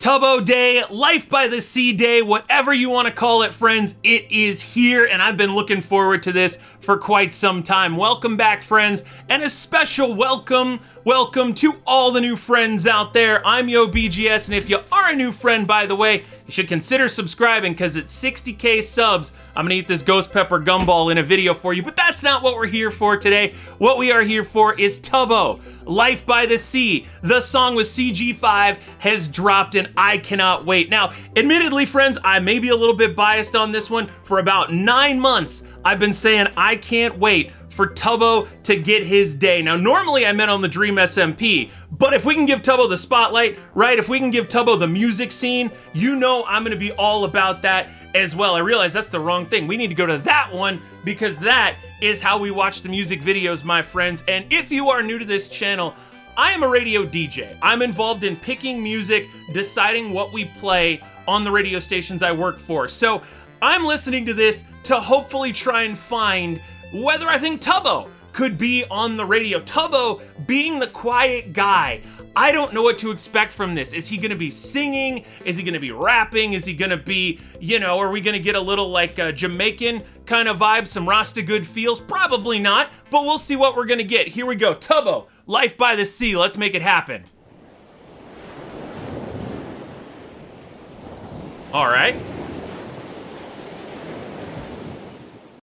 Tubbo Day, Life by the Sea Day, whatever you want to call it, friends, it is here, and I've been looking forward to this for quite some time. Welcome back, friends, and a special welcome to all the new friends out there. I'm YoBGS, and if you are a new friend, by the way, you should consider subscribing, because at 60K subs, I'm gonna eat this ghost pepper gumball in a video for you, but that's not what we're here for today. What we are here for is Tubbo, Life by the Sea. The song with CG5 has dropped, and I cannot wait. Now, admittedly, friends, I may be a little bit biased on this one. For about 9 months, I've been saying I can't wait for Tubbo to get his day. Now, normally I meant on the Dream SMP, but if we can give Tubbo the spotlight, right? If we can give Tubbo the music scene, you know I'm gonna be all about that as well. I realize that's the wrong thing. We need to go to that one because that is how we watch the music videos, my friends. And if you are new to this channel, I am a radio DJ. I'm involved in picking music, deciding what we play on the radio stations I work for. So I'm listening to this to hopefully try and find whether I think Tubbo could be on the radio. Tubbo being the quiet guy. I don't know what to expect from this. Is he gonna be singing? Is he gonna be rapping? Is he gonna be, you know, are we gonna get a little like Jamaican kind of vibe, some Rasta good feels? Probably not, but we'll see what we're gonna get. Here we go, Tubbo, Life by the Sea. Let's make it happen. All right.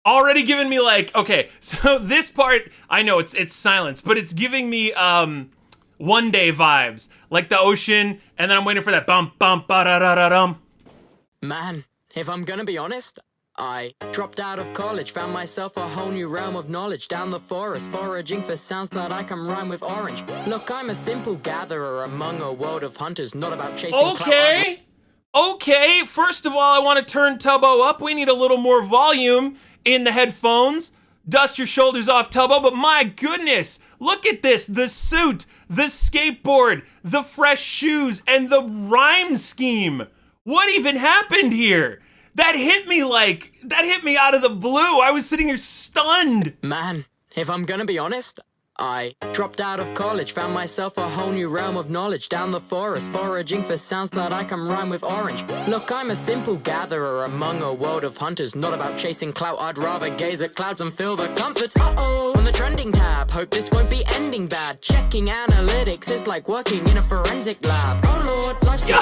Already giving me like, okay, so this part, I know it's silence, but it's giving me One Day vibes, like the ocean, and then I'm waiting for that bump, bump, ba-da-da-da-dum. Man, if I'm gonna be honest, I dropped out of college, found myself a whole new realm of knowledge. Down the forest, foraging for sounds that I can rhyme with orange. Look, I'm a simple gatherer among a world of hunters, not about chasing clout. Okay, first of all, I want to turn Tubbo up. We need a little more volume in the headphones. Dust your shoulders off, Tubbo, but my goodness, look at this, the suit, the skateboard, the fresh shoes, and the rhyme scheme. What even happened here? That hit me out of the blue. I was sitting here stunned. Man, if I'm gonna be honest, I dropped out of college, found myself a whole new realm of knowledge. Down the forest, foraging for sounds that I can rhyme with orange. Look, I'm a simple gatherer among a world of hunters, not about chasing clout. I'd rather gaze at clouds and feel the comfort. Uh-oh, on the trending tab, hope this won't be ending bad. Checking analytics is like working in a forensic lab. Oh Lord, life's Yo,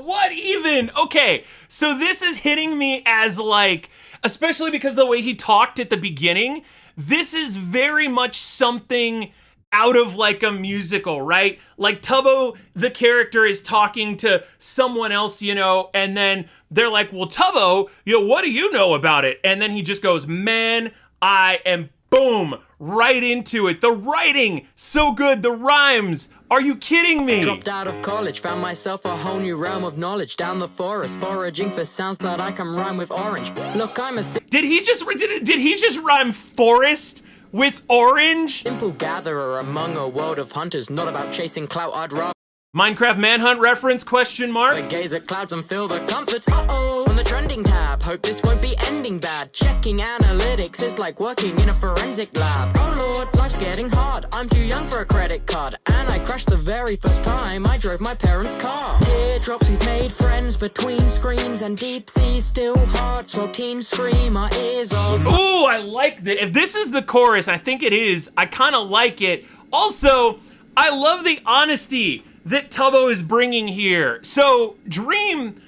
what even? Okay, so this is hitting me as like, especially because the way he talked at the beginning, this is very much something out of like a musical, right? Like Tubbo, the character, is talking to someone else, you know, and then they're like, well, Tubbo, you know, what do you know about it? And then he just goes, man, I am, boom, right into it. The writing, so good. The rhymes, are you kidding me? Dropped out of college, found myself a whole new realm of knowledge. Down the forest, foraging for sounds that I can rhyme with orange. Look, I'm a Did he just rhyme forest with orange? simple gatherer among a world of hunters, not about chasing clout. I'd rather Minecraft Manhunt reference, question mark? gaze at clouds and feel the comfort. Uh-oh, on the trending tab, hope this won't be ending bad. Checking analytics is like working in a forensic lab. Oh Lord, life's getting hard. I'm too young for a credit card, and I crashed the very first time I drove my parents' car. Teardrops, we've made friends between screens, and deep seas, still hearts, while teens scream our ears off. Ooh, I like that. If this is the chorus, I think it is. I kind of like it. Also, I love the honesty that Tubbo is bringing here. So Dream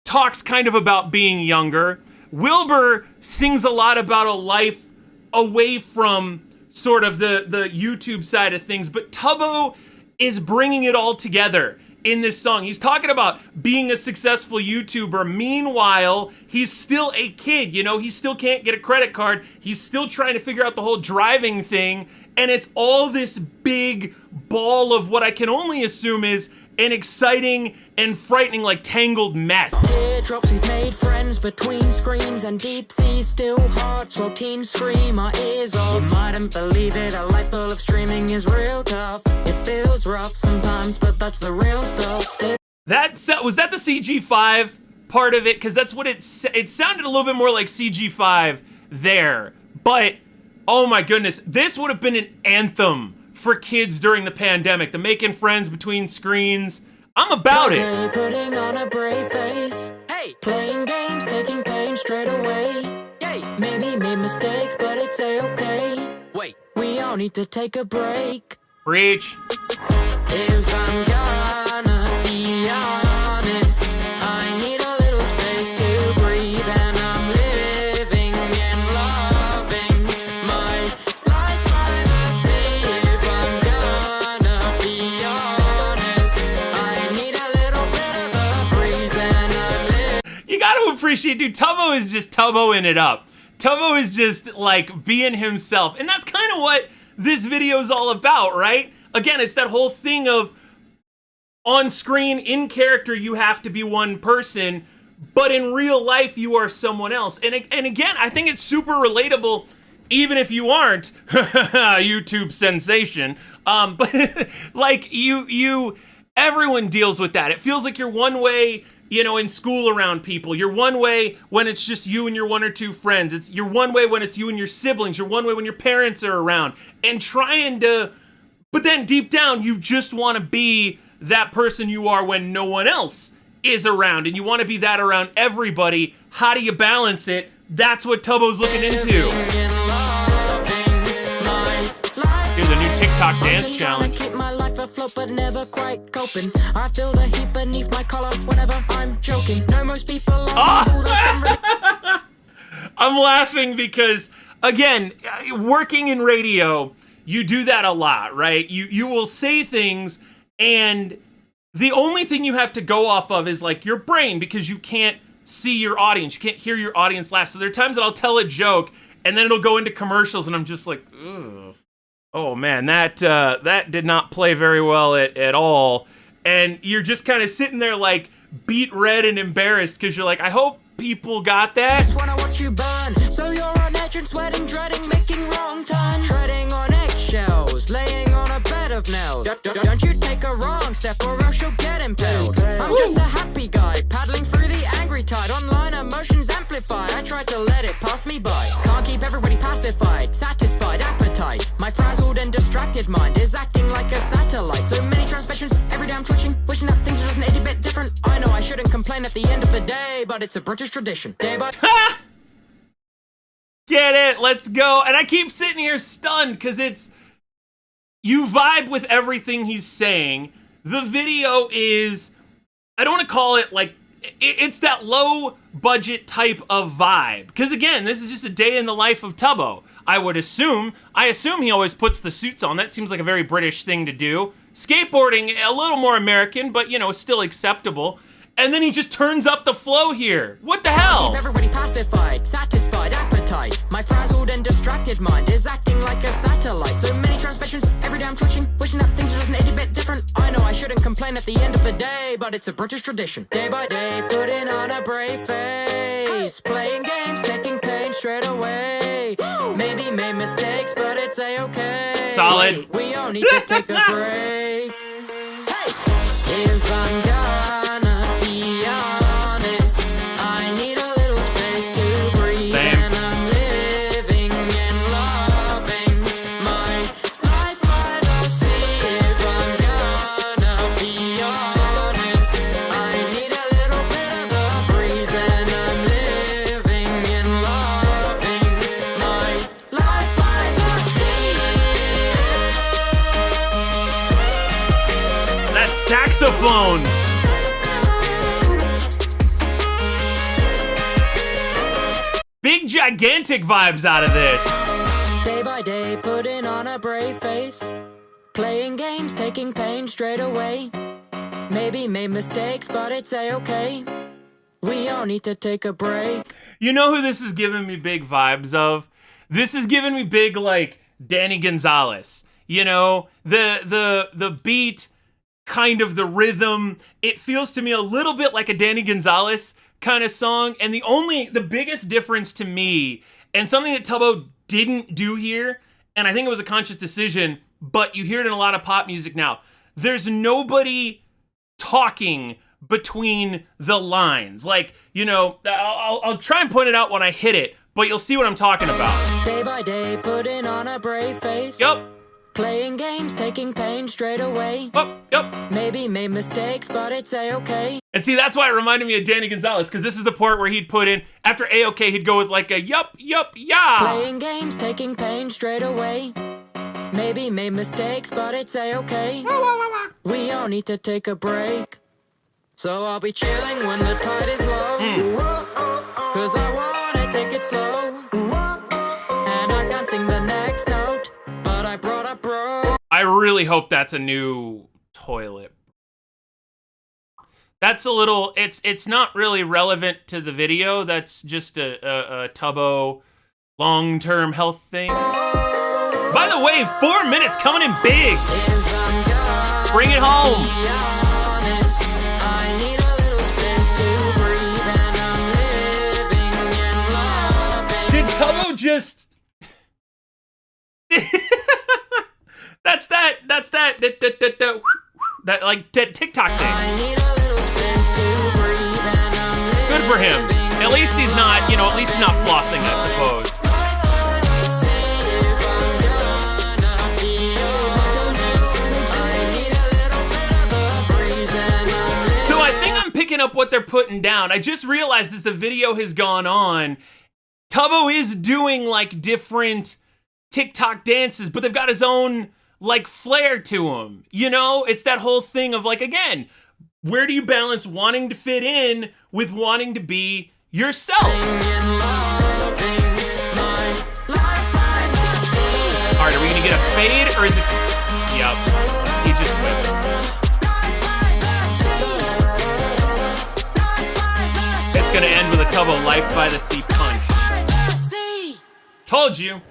talks kind of about being younger. Wilbur sings a lot about a life away from sort of the YouTube side of things, but Tubbo is bringing it all together in this song. He's talking about being a successful YouTuber. Meanwhile, he's still a kid, you know, he still can't get a credit card. He's still trying to figure out the whole driving thing. And it's all this big ball of what I can only assume is an exciting and frightening, like, tangled mess. Teardrops, we've made friends between screens, and deep seas, still hearts, while teens scream our ears off. You mightn't believe it, a life full of streaming is real tough. It feels rough sometimes, but that's the real stuff. Was that the CG5 part of it? Because that's what it sounded a little bit more like CG5 there. But oh my goodness, this would have been an anthem for kids during the pandemic. The making friends between screens. I'm about it. Day putting on a brave face. Hey, playing games, taking pain straight away. Yay, maybe made mistakes, but it's a-okay. Wait, we all need to take a break. Preach. If I'm gonna be honest, I need a little space to breathe, and I'm living and loving my life by the sea. If I'm gonna be honest, I need a little bit of the breeze, and I'm living. You gotta appreciate, dude, Tubbo is just Tubboing it up. Tubbo is just like being himself. And that's kind of what this video is all about, right? Again, it's that whole thing of on screen, in character, you have to be one person, but in real life, you are someone else. And again, I think it's super relatable, even if you aren't YouTube sensation. But like everyone deals with that. It feels like you're one way, you know, in school around people. You're one way when it's just you and your one or two friends. You're one way when it's you and your siblings. You're one way when your parents are around. And but then deep down, you just want to be that person you are when no one else is around. And you want to be that around everybody. How do you balance it? That's what Tubbo's looking into. Here's a new TikTok dance challenge. Keep my life afloat, but never quite coping. I feel the heat beneath my collar whenever I'm joking. No, most people are I'm laughing because, again, working in radio, you do that a lot, right? You will say things, and the only thing you have to go off of is like your brain, because you can't see your audience. You can't hear your audience laugh. So there are times that I'll tell a joke, and then it'll go into commercials, and I'm just like, ugh. Oh man, that did not play very well at all. And you're just kind of sitting there like beat red and embarrassed because you're like, I hope people got that. Just wanna watch you burn. So you're on edge and sweating, dreading, making wrong turns. Treading on eggshells, laying on a bed of nails. Don't you take a wrong step or else you'll get impaled. I'm just a happy guy, paddling through the angry tide. Online emotions amplify, I try to let it pass me by. Can't keep everybody pacified, satisfied appetites. My frazzled and distracted mind is acting like a satellite. So many transmissions, every day I'm twitching, wishing that things are just an itty bit different. I know I shouldn't complain at the end of the day, but it's a British tradition. Day by Get it, let's go. And I keep sitting here stunned because you vibe with everything he's saying. The video is, I don't want to call it like, it's that low budget type of vibe. Because again, this is just a day in the life of Tubbo. I assume he always puts the suits on. That seems like a very British thing to do. Skateboarding, a little more American, but you know, still acceptable. And then he just turns up the flow here. What the hell? Keep everybody pacified, satisfied appetites. My frazzled and distracted mind is acting like a satellite. So many transmissions, every day I'm twitching, wishing that things are just an itty bit different. I know I shouldn't complain at the end of the day, but it's a British tradition. Day by day, putting on a brave face. Playing games, taking pain straight away. Maybe made mistakes, but it's a-okay. Solid. We all need to take a break. If I'm gonna be honest, I need a little space to breathe. Same. And I'm living and loving my life by the sea. If I'm gonna be honest, I need a little bit of the breeze, and I'm living and loving my life by the sea. That saxophone. Big gigantic vibes out of this. Day by day, putting on a brave face. Playing games, taking pain straight away. Maybe made mistakes, but it's a-okay. We all need to take a break. You know who this is giving me big vibes of? This is giving me big, like, Danny Gonzalez. You know, the beat, kind of the rhythm. It feels to me a little bit like a Danny Gonzalez kind of song. And the biggest difference to me, and something that Tubbo didn't do here, and I think it was a conscious decision, but you hear it in a lot of pop music now. There's nobody talking between the lines. Like, you know, I'll try and point it out when I hit it, but you'll see what I'm talking about. Day by day, putting on a brave face. Yup. Playing games, taking pain straight away. Oh, yep. Maybe made mistakes, but it's a-okay. And see, that's why it reminded me of Danny Gonzalez, because this is the part where he'd put in, after A-OK, he'd go with like a yup, yeah. Playing games, taking pain straight away. Maybe made mistakes, but it's a-okay. We all need to take a break. So I'll be chilling when the tide is low. Cause I wanna take it slow. And I can't sing the next note, but I brought up bro. I really hope that's a new toilet. That's a little, it's not really relevant to the video. That's just a Tubbo long-term health thing. By the way, 4 minutes coming in big. Bring it home. Did Tubbo just... That's that like TikTok thing. Good for him. At least he's not, you know, at least he's not flossing, I suppose. So I think I'm picking up what they're putting down. I just realized as the video has gone on, Tubbo is doing like different TikTok dances, but they've got his own like flair to him. You know, it's that whole thing of like, again, where do you balance wanting to fit in with wanting to be yourself? All right, are we gonna get a fade or is it? Yep, he just whipped. It's gonna end with a Tubbo Life by the Sea punch. Told you.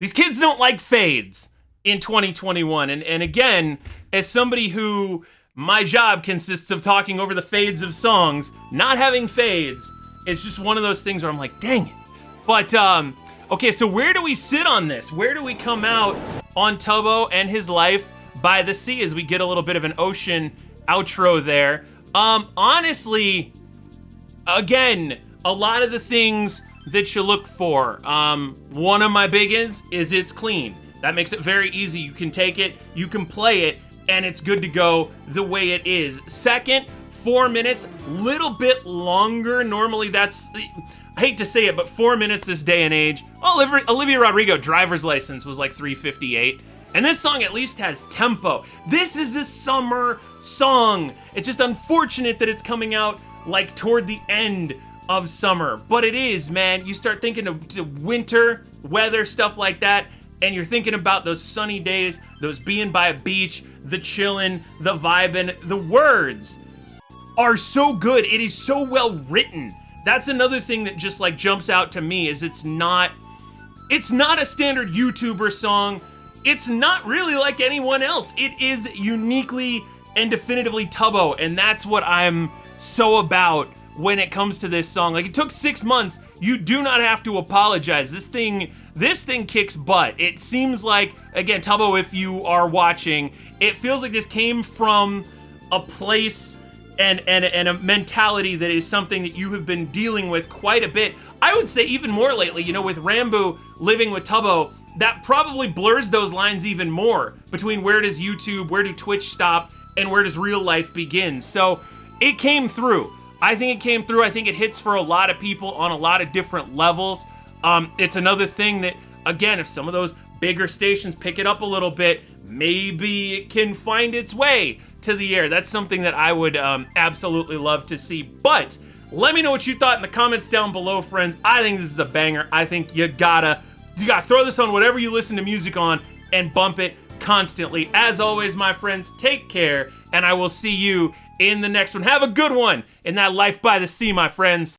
These kids don't like fades in 2021. And again, as somebody who, my job consists of talking over the fades of songs, not having fades is just one of those things where I'm like, dang it. But, okay, so where do we sit on this? Where do we come out on Tubbo and his Life by the Sea as we get a little bit of an ocean outro there? Honestly, again, a lot of the things that you look for. One of my big is it's clean. That makes it very easy. You can take it, you can play it, and it's good to go the way it is. Second, 4 minutes, little bit longer. Normally that's, I hate to say it, but 4 minutes this day and age. Olivia Rodrigo, Driver's License was like 3:58. And this song at least has tempo. This is a summer song. It's just unfortunate that it's coming out like toward the end of summer, but it is, man. You start thinking of winter weather, stuff like that, and you're thinking about those sunny days, those being by a beach, the chillin', the vibin'. The words are so good. It is so well written. That's another thing that just like jumps out to me is it's not a standard YouTuber song. It's not really like anyone else. It is uniquely and definitively Tubbo, and that's what I'm so about when it comes to this song. Like, it took 6 months. You do not have to apologize. This thing kicks butt. It seems like, again, Tubbo, if you are watching, it feels like this came from a place and a mentality that is something that you have been dealing with quite a bit. I would say even more lately, you know, with Rambo living with Tubbo, that probably blurs those lines even more between where does YouTube, where do Twitch stop, and where does real life begin. So it came through. I think it came through. I think it hits for a lot of people on a lot of different levels. It's another thing that, again, if some of those bigger stations pick it up a little bit, maybe it can find its way to the air. That's something that I would absolutely love to see. But let me know what you thought in the comments down below, friends. I think this is a banger. I think you gotta throw this on whatever you listen to music on and bump it constantly. As always, my friends, take care, and I will see you in the next one. Have a good one in that Life by the Sea, my friends.